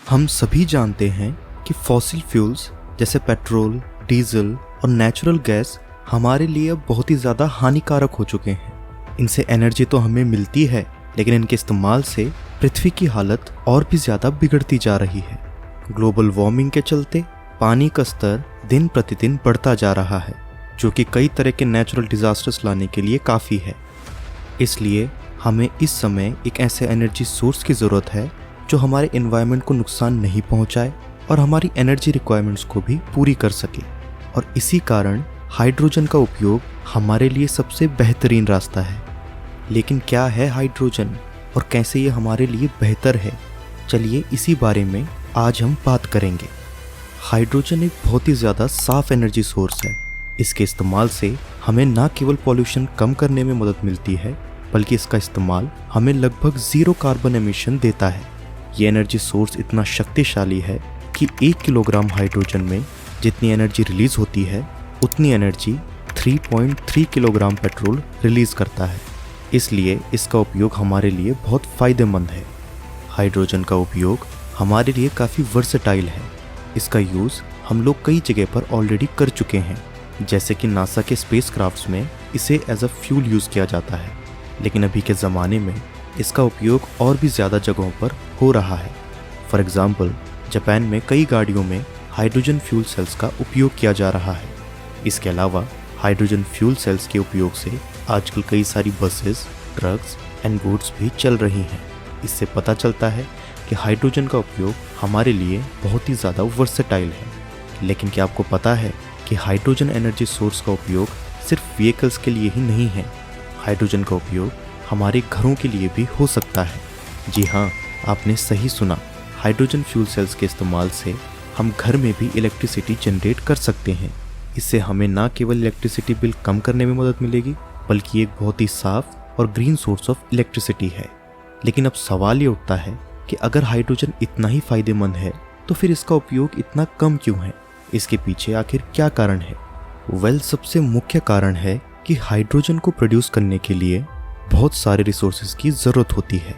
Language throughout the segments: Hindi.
हम सभी जानते हैं कि फॉसिल फ्यूल्स जैसे पेट्रोल, डीजल और नेचुरल गैस हमारे लिए अब बहुत ही ज़्यादा हानिकारक हो चुके हैं। इनसे एनर्जी तो हमें मिलती है, लेकिन इनके इस्तेमाल से पृथ्वी की हालत और भी ज़्यादा बिगड़ती जा रही है। ग्लोबल वार्मिंग के चलते पानी का स्तर दिन प्रतिदिन बढ़ता जा रहा है, जो कि कई तरह के नेचुरल डिजास्टर्स लाने के लिए काफ़ी है। इसलिए हमें इस समय एक ऐसे एनर्जी सोर्स की ज़रूरत है जो हमारे एनवायरनमेंट को नुकसान नहीं पहुंचाए और हमारी एनर्जी रिक्वायरमेंट्स को भी पूरी कर सके। और इसी कारण हाइड्रोजन का उपयोग हमारे लिए सबसे बेहतरीन रास्ता है। लेकिन क्या है हाइड्रोजन और कैसे ये हमारे लिए बेहतर है, चलिए इसी बारे में आज हम बात करेंगे। हाइड्रोजन एक बहुत ही ज़्यादा साफ एनर्जी सोर्स है। इसके इस्तेमाल से हमें ना केवल पॉल्यूशन कम करने में मदद मिलती है, बल्कि इसका इस्तेमाल हमें लगभग 0 कार्बन एमिशन देता है। ये एनर्जी सोर्स इतना शक्तिशाली है कि 1 किलोग्राम हाइड्रोजन में जितनी एनर्जी रिलीज होती है, उतनी एनर्जी 3.3 किलोग्राम पेट्रोल रिलीज करता है। इसलिए इसका उपयोग हमारे लिए बहुत फ़ायदेमंद है। हाइड्रोजन का उपयोग हमारे लिए काफ़ी वर्सेटाइल है। इसका यूज़ हम लोग कई जगह पर ऑलरेडी कर चुके हैं, जैसे कि नासा के स्पेसक्राफ्ट्स में इसे एज अ फ्यूल यूज़ किया जाता है। लेकिन अभी के ज़माने में इसका उपयोग और भी ज़्यादा जगहों पर हो रहा है। फॉर एग्ज़ाम्पल, जापान में कई गाड़ियों में हाइड्रोजन फ्यूल सेल्स का उपयोग किया जा रहा है। इसके अलावा हाइड्रोजन फ्यूल सेल्स के उपयोग से आजकल कई सारी बसेस, ट्रक्स एंड बोट्स भी चल रही हैं। इससे पता चलता है कि हाइड्रोजन का उपयोग हमारे लिए बहुत ही ज़्यादा वर्सेटाइल है। लेकिन क्या आपको पता है कि हाइड्रोजन एनर्जी सोर्स का उपयोग सिर्फ व्हीकल्स के लिए ही नहीं है। हाइड्रोजन का उपयोग हमारे घरों के लिए भी हो सकता है। जी हाँ, आपने सही सुना। हाइड्रोजन फ्यूल सेल्स के इस्तेमाल से हम घर में भी इलेक्ट्रिसिटी जनरेट कर सकते हैं। इससे हमें ना केवल इलेक्ट्रिसिटी बिल कम करने में मदद मिलेगी, बल्कि एक बहुत ही साफ और ग्रीन सोर्स ऑफ इलेक्ट्रिसिटी है। लेकिन अब सवाल ये उठता है कि अगर हाइड्रोजन इतना ही फायदेमंद है, तो फिर इसका उपयोग इतना कम क्यों है? इसके पीछे आखिर क्या कारण है? सबसे मुख्य कारण है कि हाइड्रोजन को प्रोड्यूस करने के लिए बहुत सारे रिसोर्सेज की ज़रूरत होती है।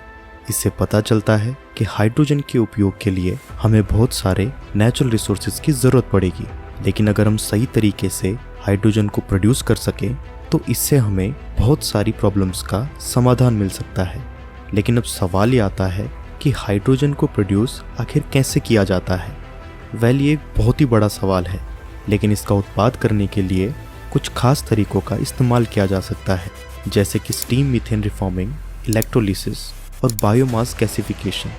इससे पता चलता है कि हाइड्रोजन के उपयोग के लिए हमें बहुत सारे नेचुरल रिसोर्सेज की ज़रूरत पड़ेगी। लेकिन अगर हम सही तरीके से हाइड्रोजन को प्रोड्यूस कर सकें, तो इससे हमें बहुत सारी प्रॉब्लम्स का समाधान मिल सकता है। लेकिन अब सवाल ये आता है कि हाइड्रोजन को प्रोड्यूस आखिर कैसे किया जाता है? ये एक बहुत ही बड़ा सवाल है। लेकिन इसका उत्पाद करने के लिए कुछ खास तरीकों का इस्तेमाल किया जा सकता है, जैसे कि स्टीम मीथेन रिफॉर्मिंग, इलेक्ट्रोलिसिस और बायोमास गैसिफिकेशन।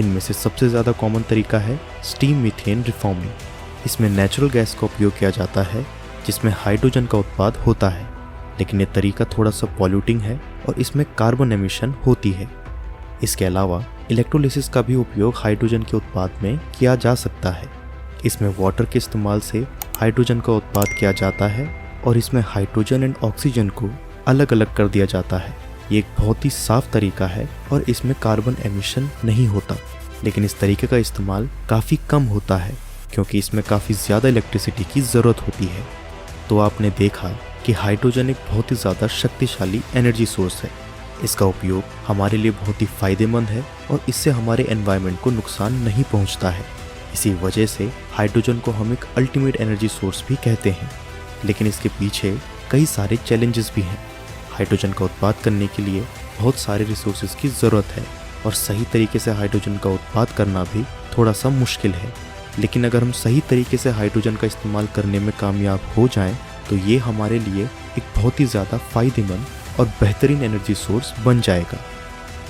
इनमें से सबसे ज़्यादा कॉमन तरीका है स्टीम मीथेन रिफॉर्मिंग। इसमें नेचुरल गैस का उपयोग किया जाता है, जिसमें हाइड्रोजन का उत्पाद होता है। लेकिन ये तरीका थोड़ा सा पॉल्यूटिंग है और इसमें कार्बन एमिशन होती है। इसके अलावा इलेक्ट्रोलिसिस का भी उपयोग हाइड्रोजन के उत्पाद में किया जा सकता है। इसमें वाटर के इस्तेमाल से हाइड्रोजन का उत्पाद किया जाता है और इसमें हाइड्रोजन एंड ऑक्सीजन को अलग अलग कर दिया जाता है। ये एक बहुत ही साफ तरीका है और इसमें कार्बन एमिशन नहीं होता। लेकिन इस तरीके का इस्तेमाल काफ़ी कम होता है, क्योंकि इसमें काफ़ी ज़्यादा इलेक्ट्रिसिटी की ज़रूरत होती है। तो आपने देखा कि हाइड्रोजन एक बहुत ही ज़्यादा शक्तिशाली एनर्जी सोर्स है। इसका उपयोग हमारे लिए बहुत ही फ़ायदेमंद है और इससे हमारे एनवायरनमेंट को नुकसान नहीं पहुंचता है। इसी वजह से हाइड्रोजन को हम एक अल्टीमेट एनर्जी सोर्स भी कहते हैं। लेकिन इसके पीछे कई सारे चैलेंजेस भी हैं। हाइड्रोजन का उत्पाद करने के लिए बहुत सारे रिसोर्सेज की ज़रूरत है और सही तरीके से हाइड्रोजन का उत्पाद करना भी थोड़ा सा मुश्किल है। लेकिन अगर हम सही तरीके से हाइड्रोजन का इस्तेमाल करने में कामयाब हो जाएं, तो ये हमारे लिए एक बहुत ही ज़्यादा फ़ायदेमंद और बेहतरीन एनर्जी सोर्स बन जाएगा।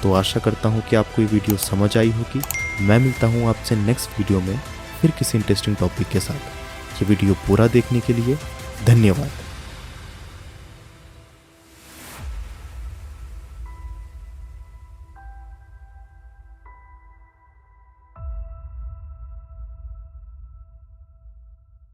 तो आशा करता हूँ कि आपको ये वीडियो समझ आई होगी। मैं मिलता हूँ आपसे नेक्स्ट वीडियो में फिर किसी इंटरेस्टिंग टॉपिक के साथ। ये वीडियो पूरा देखने के लिए धन्यवाद।